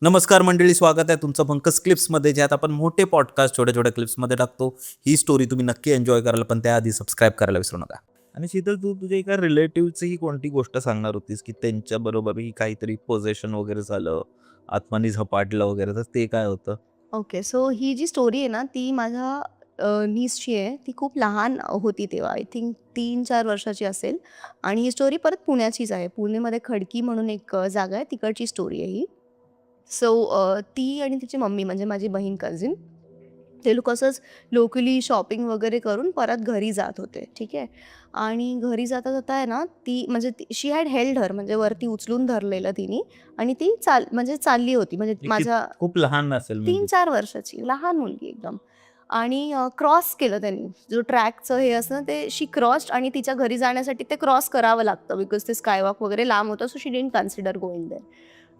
नमस्कार मंडळी, स्वागत आहे तुमचं पंकज क्लिप्समध्ये, ज्यात आपण मोठे पॉडकास्ट छोट्या छोट्या क्लिप्समध्ये टाकतो. ही स्टोरी तुम्ही नक्की एन्जॉय कराल, पण त्याआधी सबस्क्राईब करायला विसरू नका. आणि शीतल, तू तुझ्या एका रिलेटिव्हची ही कोणती गोष्ट सांगणार होतीस की त्यांच्याबरोबर ही काहीतरी पोझेशन वगैरे झालं, आत्मानी झपाटलं वगैरे, तर ते काय होतं? ओके. सो ही जी स्टोरी आहे ना, ती माझ्या नीसची आहे. ती खूप लहान होती तेव्हा. आय थिंक 3-4 वर्षाची असेल आणि ही स्टोरी परत पुण्याचीच आहे. पुणेमध्ये खडकी म्हणून एक जागा आहे, तिकडची स्टोरी आहे ही. सो ती आणि तिची मम्मी म्हणजे माझी बहीण कझिन, ते लोक असंच लोकली शॉपिंग वगैरे करून परत घरी जात होते. ठीक आहे. आणि घरी जाता जाता आहे ना, ती म्हणजे शी हॅड हेल्ड हर, म्हणजे वरती उचलून धरलेलं तिने आणि ती म्हणजे चालली होती. म्हणजे हे माझ्या खूप लहान असेल म्हणजे. 3-4 वर्षाची लहान मुलगी एकदम. आणि क्रॉस केलं त्यांनी. जो ट्रॅकचं हे असतं ना, ते शी क्रॉस्ड आणि तिच्या घरी जाण्यासाठी ते क्रॉस करावं लागतं बिकॉज ते स्कायवॉक वगैरे लांब होतं. So she didn't consider going there.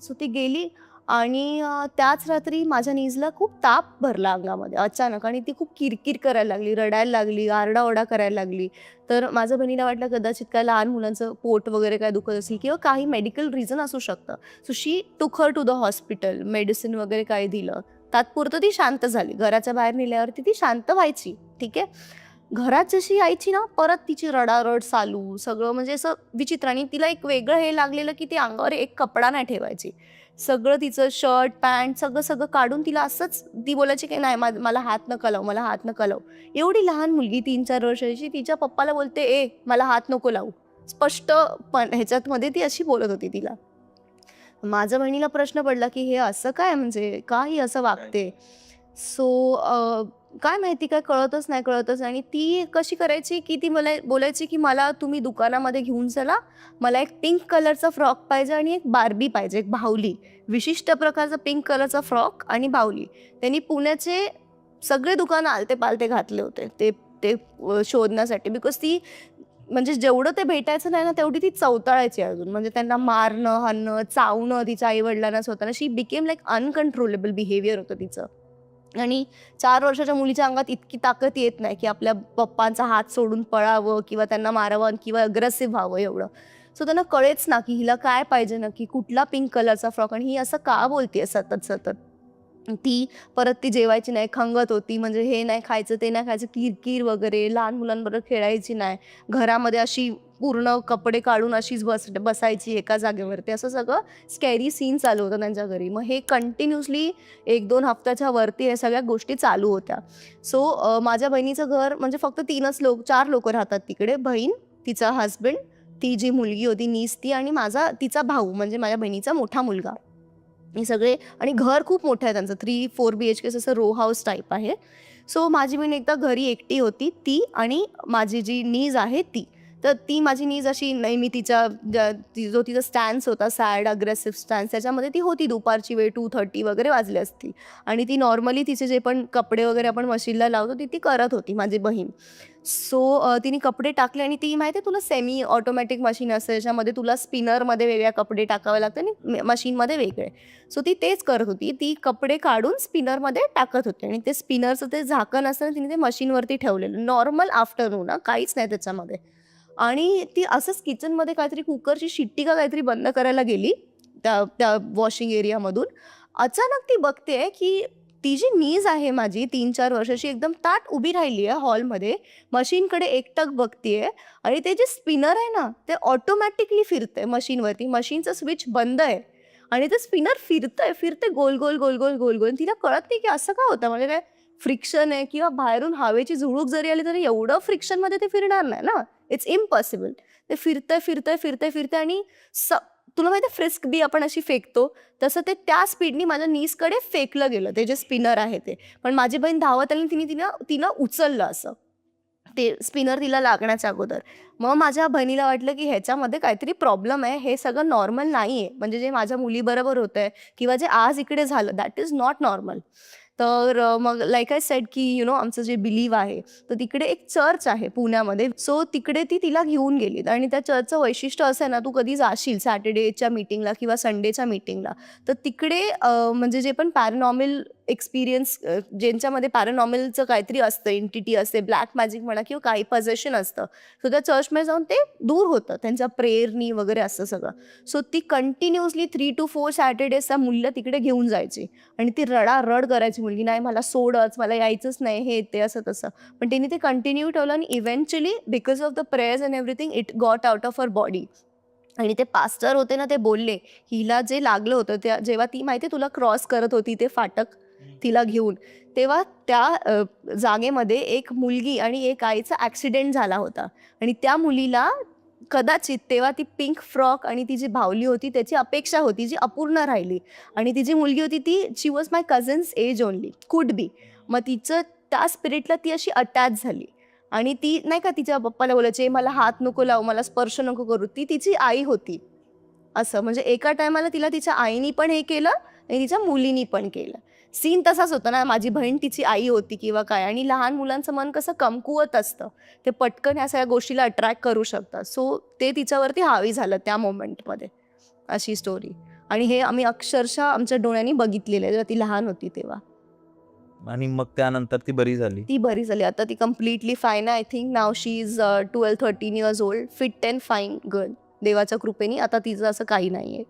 So ती गेली आणि त्याच रात्री माझ्या नीजला खूप ताप भरला अंगामध्ये अचानक आणि ती खूप किरकिर करायला लागली, रडायला लागली, आरडाओरडा करायला लागली. तर माझ्या बहिणीला वाटलं कदाचित काय लहान मुलांचं पोट वगैरे काय दुखत असेल किंवा काही मेडिकल रिझन असू शकतं. So she took her to the hospital. Medicine वगैरे काही दिलं. तात्पुरतं ती शांत झाली. घराच्या बाहेर नेल्यावरती ती शांत व्हायची. ठीक आहे. घरात जशी यायची ना, परत तिची रडारड चालू, सगळं म्हणजे असं विचित्र. आणि तिला एक वेगळं हे लागलेलं, की ती अंगावर एक कपडा नाही ठेवायची. सगळं तिचं शर्ट, पॅन्ट सगळं सगळं काढून तिला असंच ती बोलायची, की "नाही मला हात नका लावू, मला हात नका लावू." एवढी लहान मुलगी 3-4 वर्षाची तिच्या पप्पाला बोलते, "ए, मला हात नको लावू." स्पष्ट पण ह्याच्यामध्ये ती अशी बोलत होती तिला. माझ्या बहिणीला प्रश्न पडला, की हे असं काय, म्हणजे का ही असं वागते? सो काय माहिती काय कळतच नाही, कळतच नाही. आणि ती कशी करायची, की ती मला बोलायची, की "मला तुम्ही दुकानामध्ये घेऊन चला. मला एक पिंक कलरचा फ्रॉक पाहिजे आणि एक बार्बी पाहिजे, एक बाहुली. विशिष्ट प्रकारचा पिंक कलरचा फ्रॉक आणि बाहुली." त्यांनी पुण्याचे सगळे दुकानं आलते-पालते घातले होते ते ते शोधण्यासाठी. बिकॉज ती म्हणजे जेवढं ते भेटायचं नाही ना, तेवढी ती चवताळायची अजून. म्हणजे त्यांना मारणं, हाणणं, चावणं तिच्या आई-वडिलांना स्वतःला. शी बिकेम लाइक अनकंट्रोलेबल बिहेवियर होतं तिचं. आणि 4 वर्षाच्या मुलीच्या अंगात इतकी ताकद येत नाही, की आपल्या पप्पांचा हात सोडून पळावं किंवा त्यांना मारावं किंवा अग्रेसिव्ह व्हावं एवढं. सो त्यांना कळेच ना, की हिला काय पाहिजे नक्की, कुठला पिंक कलरचा फ्रॉक आणि ही असं का बोलतेय सतत, सतत. परत ती जेवायची नाही, खंगत होती. म्हणजे हे नाही खायचं, ते नाही खायचं, किरकिर वगैरे. लहान मुलांबरोबर खेळायची नाही. घरामध्ये अशी पूर्ण कपडे काढून अशीच बसायची एका जागेवरती. असं सगळं स्कॅरी सीन चालू होतं त्यांच्या घरी. मग हे कंटिन्युअसली 1-2 हफ्त्याच्या वरती या सगळ्या गोष्टी चालू होत्या. सो माझ्या बहिणीचं घर म्हणजे फक्त 4 लोकं राहतात तिकडे. बहीण, तिचा हसबंड, ती जी मुलगी होती नीस ती आणि तिचा भाऊ म्हणजे माझ्या बहिणीचा मोठा मुलगा. हे सगळे. आणि घर खूप मोठं आहे त्यांचं. 3-4 BHK असं रो हाऊस टाईप आहे. सो माझी बहीण एकदा घरी एकटी होती, ती आणि माझी जी नीज आहे ती. तर ती माझी नीज अशी नेहमी तिच्या जो तिचा स्टॅन्स होता, सॅड अग्रेसिव्ह स्टॅन्स, त्याच्यामध्ये ती होती. दुपारची वेळ 2:30 वगैरे वाजले असतील आणि ती नॉर्मली तिचे जे पण कपडे वगैरे आपण मशीनला लावतो ती ती करत होती माझी बहीण. सो तिने कपडे टाकले आणि ती माहिती आहे तुला सेमी ऑटोमॅटिक मशीन असते, ज्याच्यामध्ये तुला स्पिनरमध्ये वेगळ्या कपडे टाकावे लागतात आणि मशीनमध्ये वेगळे. सो ती तेच करत होती. ती कपडे काढून स्पिनरमध्ये टाकत होती आणि ते स्पिनरचं ते झाकण असतं ना, तिने ते मशीनवरती ठेवलेलं. नॉर्मल आफ्टरनून काहीच नाही त्याच्यामध्ये. आणि ती असंच किचनमध्ये काहीतरी कुकरची शिट्टी का काहीतरी बंद करायला गेली, त्या त्या वॉशिंग एरियामधून. अचानक ती बघते, की ती जी नीज आहे माझी 3-4 वर्षाची, एकदम ताठ उभी राहिली आहे हॉलमध्ये. मशीनकडे एकटक बघतीये आणि ते जे स्पिनर आहे ना, ते ऑटोमॅटिकली फिरतंय मशीनवरती. मशीनचं स्विच बंद आहे आणि ते स्पिनर फिरतंय गोल, गोल, गोल, गोल, गोल, गोल. तिला कळत नाही, की असं का होतं? म्हणजे काय फ्रिक्शन आहे किंवा बाहेरून हवेची झुळूक जरी आली, तरी एवढं फ्रिक्शनमध्ये ते फिरणार नाही ना. It's impossible. ते फिरतंय आणि स तुला माहिती आहे फ्रिस्क बी आपण अशी फेकतो, तसं ते त्या स्पीडनी माझ्या नीजकडे फेकलं गेलं, ते जे स्पिनर आहे ते. पण माझी बहीण धावत आली आणि तिने तिनं तिनं उचललं असं. ते स्पिनर तिला लागण्याच्या अगोदर. मग माझ्या बहिणीला वाटलं, की ह्याच्यामध्ये काहीतरी प्रॉब्लेम आहे. हे सगळं नॉर्मल नाहीये. म्हणजे जे माझ्या मुलीबरोबर होतंय किंवा जे आज इकडे झालं, दॅट इज नॉट नॉर्मल. तर मग लाइक आय सेड, की आमचं जे बिलीव्ह आहे, तर तिकडे एक चर्च आहे पुण्यामध्ये. सो तिकडे ती तिला घेऊन गेलीत आणि त्या चर्चचं वैशिष्ट्य असं आहे ना, तू कधी जाशील सॅटर्डेच्या मीटिंगला किंवा संडेच्या मीटिंगला, तर तिकडे म्हणजे जे पण पॅरानॉर्मल एक्सपिरियन्स ज्यांच्यामध्ये पॅरानॉर्मलचं काहीतरी असतं, एंटिटी असते, ब्लॅक मॅजिक म्हणा किंवा काही पजेशन असतं, सो त्या चर्चमध्ये जाऊन ते दूर होतं त्यांच्या प्रेयरनी वगैरे असतं सगळं. सो ती कंटिन्युअसली 3 to 4 सॅटर्डेज त्या मुलीला तिकडे घेऊन जायची आणि ती रडारड करायची मुलगी, नाही मला सोडच, मला यायचंच नाही, हे ते असं तसं. पण तिने ते कंटिन्यू ठेवलं आणि eventually because of the prayers and everything it got out of her body. आणि ते पास्टर होते ना, ते बोलले हिला जे लागलं होतं त्या जेव्हा ती माहिती तुला क्रॉस करत होती ते फाटक तिला घेऊन, तेव्हा त्या जागेमध्ये एक मुलगी आणि एक आईचा ॲक्सिडेंट झाला होता आणि त्या मुलीला कदाचित तेव्हा ती पिंक फ्रॉक आणि ती जी बाहुली होती त्याची अपेक्षा होती जी अपूर्ण राहिली आणि ती जी मुलगी होती ती she was my cousin's age only, could be. मग तिचं त्या स्पिरिटला ती अशी अटॅच झाली आणि ती नाही का तिच्या पप्पाला बोलायचे मला हात नको लावू, मला स्पर्श नको करू, ती तिची आई होती. असं म्हणजे एका टायमाला तिला तिच्या आईनी पण हे केलं आणि तिच्या मुलीनी पण केलं. सीन तसाच होता ना, माझी बहीण तिची आई होती किंवा काय. आणि लहान मुलांचं मन कसं कमकुवत असतं, ते पटकन ह्या सगळ्या गोष्टीला अट्रॅक्ट करू शकतात. सो ते तिच्यावरती हावी झालं त्या मोमेंटमध्ये, अशी स्टोरी. आणि हे आम्ही अक्षरशः आमच्या डोळ्यांनी बघितलेलं आहे जेव्हा ती लहान होती तेव्हा. आणि मग त्यानंतर ती बरी झाली. ती बरी झाली, आता ती कम्प्लिटली फाईन आहे. I think now she is 12-13 years old, fit and fine girl. देवाच्या कृपेने आता तिचं असं काही नाहीये.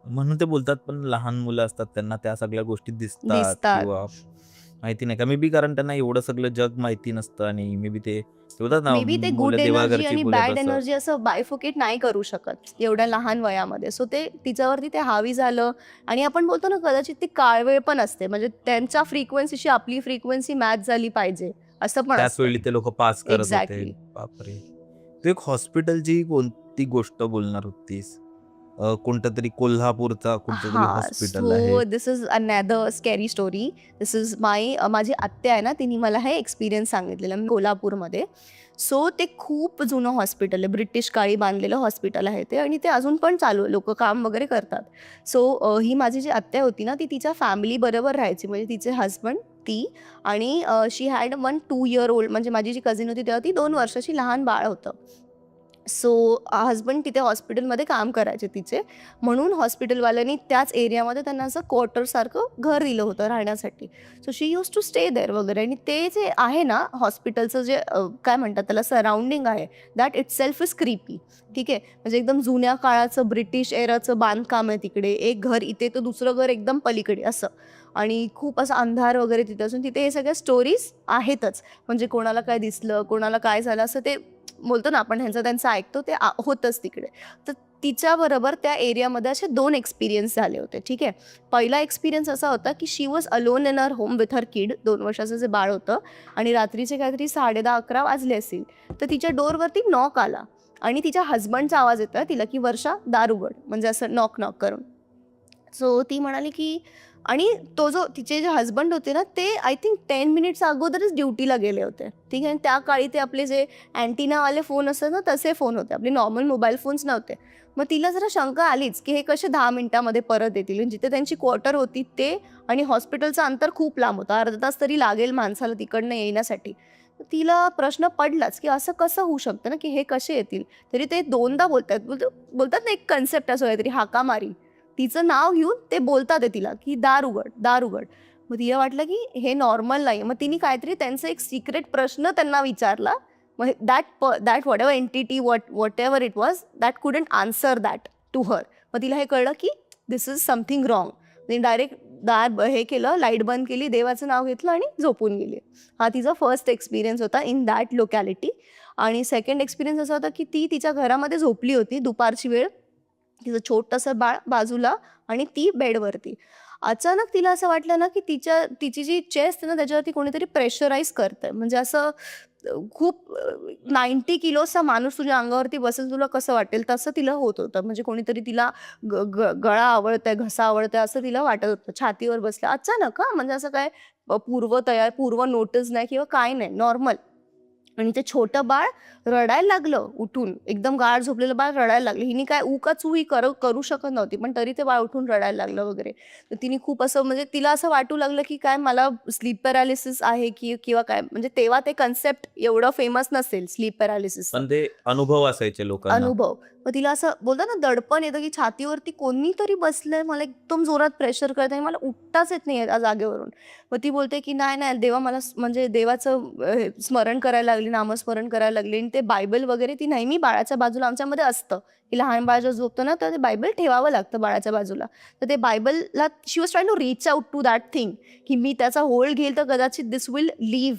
म्हणून ते बोलतात, पण लहान मुलं असतात त्यांना त्या सगळ्या गोष्टी दिसतात किंवा माहिती नाही का, मे बी कारण त्यांना एवढं सगळं जग माहिती नसतं आणि मे बी ते बोलतात ना, मे बी ते गुड मुलं एनर्जी देवाघरची आणि फुलं बॅड तसं. एनर्जी असं बायफोकेट नाही करू शकत एवढ्या लहान वयामध्ये. सो ते तिच्यावरती ते हावी झालं. आणि आपण बोलतो ना, कदाचित ती काळवेळ पण असते, म्हणजे त्यांच्या फ्रिक्वेन्सीशी आपली फ्रिक्वेन्सी मॅच झाली पाहिजे असं पण त्याच असतं. वेळी ते लोक पास करत होते. एक्झॅक्टली. बापरे. तू एक हॉस्पिटलची कोणती गोष्ट बोलणार होतीस? कोणतं तरी कोल्हापूरचा कोणतं तरी हां, हॉस्पिटल आहे. So this is another scary story. This is माझी आत्या आहे ना, तिने मला हे एक्सपिरियन्स सांगितलेलं कोल्हापूरमध्ये. सो ते खूप जुनं हॉस्पिटल आहे, ब्रिटिश काळी बांधलेलं हॉस्पिटल आहे ते आणि ते अजून पण चालू आहे, लोकं काम वगैरे करतात. सो ही माझी जी आत्या होती ना, ती तिच्या फॅमिलीबरोबर राहायची, म्हणजे तिचे हस्बंड, ती आणि शी हॅड 1-2 year ओल्ड, म्हणजे माझी जी कझिन होती तेव्हा ती 2 वर्षाची लहान बाळ होतं. सो हस्बंड तिथे हॉस्पिटलमध्ये काम करायचे तिचे, म्हणून हॉस्पिटलवाल्यांनी त्याच एरियामध्ये त्यांना असं क्वार्टरसारखं घर दिलं होतं राहण्यासाठी. So she use to stay there वगैरे. आणि ते जे आहे ना हॉस्पिटलचं जे काय म्हणतात त्याला सराउंडिंग आहे, that it self is creepy. ठीक आहे, म्हणजे एकदम जुन्या काळाचं ब्रिटिश एराचं बांधकाम आहे तिकडे, एक घर इथे तर दुसरं घर एकदम पलीकडे असं, आणि खूप असा अंधार वगैरे तिथे असून तिथे हे सगळ्या स्टोरीज आहेतच. म्हणजे कोणाला काय दिसलं, कोणाला काय झालं, असं ते बोलतो ना आपण, ह्यांचं त्यांचं ऐकतो ते होतंच तिकडे. तर तिच्याबरोबर त्या एरियामध्ये असे 2 एक्सपिरियन्स झाले होते. ठीक आहे, पहिला एक्सपिरियन्स असा होता की she was alone in her home with her kid. 2 वर्षाचं जे बाळ होतं आणि रात्रीचे काहीतरी 10:30-11 वाजले असतील, तर तिच्या डोअरवरती नॉक आला आणि तिच्या हजबंडचा आवाज येतोय तिला की वर्षा दार उघड, म्हणजे असं नॉक नॉक करून. सो ती म्हणाली की, आणि तो जो तिचे जे हजबंड होते ना, ते आय थिंक 10 मिनिट्स अगोदरच ड्युटीला गेले होते. ठीक आहे, आणि त्या काळी ते आपले जे अँटिनावाले फोन असतात ना, तसे फोन होते, आपले नॉर्मल मोबाईल फोन्स नव्हते. मग तिला जरा शंका आलीच की हे कसे 10 मिनिटामध्ये परत येतील, आणि जिथे त्यांची क्वार्टर होती ते आणि हॉस्पिटलचं अंतर खूप लांब होतं, अर्धा तास तरी लागेल माणसाला तिकडनं येण्यासाठी. तर तिला प्रश्न पडलाच की असं कसं होऊ शकतं ना, की हे कसे येतील. तरी ते 2दा बोलतात ना, एक कन्सेप्ट असं काहीतरी, हाकामारी, तिचं नाव घेऊन ते बोलतात आहे तिला की दार उघड, दार उघड. मग तिला वाटलं की हे नॉर्मल नाही. मग तिने काहीतरी त्यांचा एक सिक्रेट प्रश्न त्यांना विचारला. मग that whatever entity, whatever it was, that couldn't answer that to her. मग तिला हे कळलं की दिस इज समथिंग रॉंग. तिने डायरेक्ट दार हे केलं, लाईट बंद केली, देवाचं नाव घेतलं आणि झोपून गेली. हा तिचा फर्स्ट एक्सपिरियन्स होता इन दॅट लोकॅलिटी. आणि सेकंड एक्सपिरियन्स असा होता की ती तिच्या घरामध्ये झोपली होती, दुपारची वेळ, तिचं छोटंसं बाळ बाजूला आणि ती बेडवरती. अचानक तिला असं वाटलं ना की तिची जी चेस्ट आहे ना, त्याच्यावरती कोणीतरी प्रेशराईज करतंय, म्हणजे असं खूप 90 किलोचा माणूस तुझ्या अंगावरती बसेल, तुला कसं वाटेल तसं तिला होत होतं. म्हणजे कोणीतरी तिला गळा आवळतंय, घसा आवळतंय असं तिला वाटत होतं. छातीवर बसलं अचानक, म्हणजे असं काय पूर्व नोटीस नाही किंवा काय नाही, नॉर्मल. आणि ते छोटं बाळ रडायला लागलं उठून, एकदम गाढ झोपलेलं बाळ रडायला लागलं. हिने काय का चू ही करू शकत नव्हती, पण तरी ते बाळ उठून रडायला लागलं वगैरे. तर तिने खूप असं, म्हणजे तिला असं वाटू लागलं की काय मला स्लीप पॅरालिसिस आहे किंवा काय. म्हणजे तेव्हा ते कन्सेप्ट एवढं फेमस नसेल स्लीप पॅरालिसिसचं पण ते अनुभव असायचे लोकांना. अनुभव. मग तिला असं बोलतात ना दडपण येतं की छातीवरती कोणीतरी बसलंय, मला एकदम जोरात प्रेशर करत आहे, मला उठताच येत नाही त्या जागेवरून. मग ती बोलते की नाही नाही देवा मला म्हणजे देवाचं स्मरण करायला लागली, नामस्मरण करायला लागली. आणि ते बायबल वगैरे ती नेहमी बाळाच्या बाजूला आमच्यामध्ये असतं, की लहान बाळ जेव्हा झोपतं ना तर ते बायबल ठेवावं लागतं बाळाच्या बाजूला. तर ते बायबलला she was try to reach out to that thing, की मी त्याचा होल्ड घेईल तर कदाचित दिस विल लीव्ह.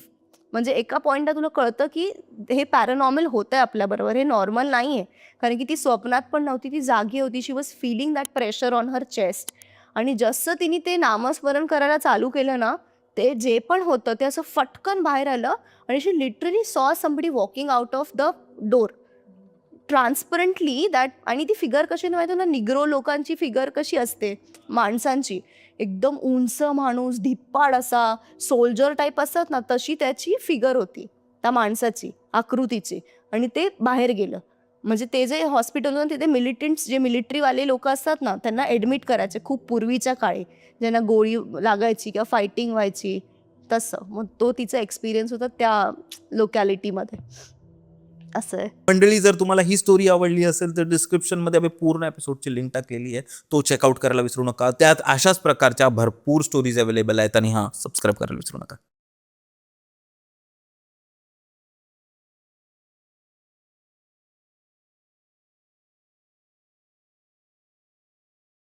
म्हणजे एका पॉईंटला तुला कळतं की हे पॅरानॉर्मल होतंय आपल्याबरोबर, हे नॉर्मल नाही आहे. कारण की ती स्वप्नात पण नव्हती, ती जागी होती. She was feeling that pressure on her chest. आणि जसं तिने ते नामस्मरण करायला चालू केलं ना, ते जे पण होतं ते असं फटकन बाहेर आलं आणि शी लिटरली सॉ somebody walking out of the door. Transparently that. आणि ती फिगर कशी माहिती ना, निग्रो लोकांची फिगर कशी असते माणसांची, एकदम उंच माणूस, धिप्पाड असा, सोल्जर टाईप असतात ना, तशी त्याची फिगर होती त्या माणसाची, आकृतीची. आणि ते बाहेर गेलं. म्हणजे ते जे हॉस्पिटलमधून तिथे मिलिटंट्स, जे मिलिटरीवाले लोक असतात ना, त्यांना ॲडमिट करायचे खूप पूर्वीच्या काळी, ज्यांना गोळी लागायची किंवा फायटिंग व्हायची तसं. मग तो तिचा एक्सपिरियन्स होता त्या लोकॅलिटीमध्ये. असं आहे. मंडळी, जर तुम्हाला ही स्टोरी आवडली असेल तर डिस्क्रिप्शनमध्ये आम्ही पूर्ण एपिसोडची लिंक टाकलेली आहे, तो चेकआउट करायला विसरू नका. त्यात अशाच प्रकारच्या भरपूर स्टोरीज अवेलेबल आहेत आणि सबस्क्राईब करायला विसरू नका.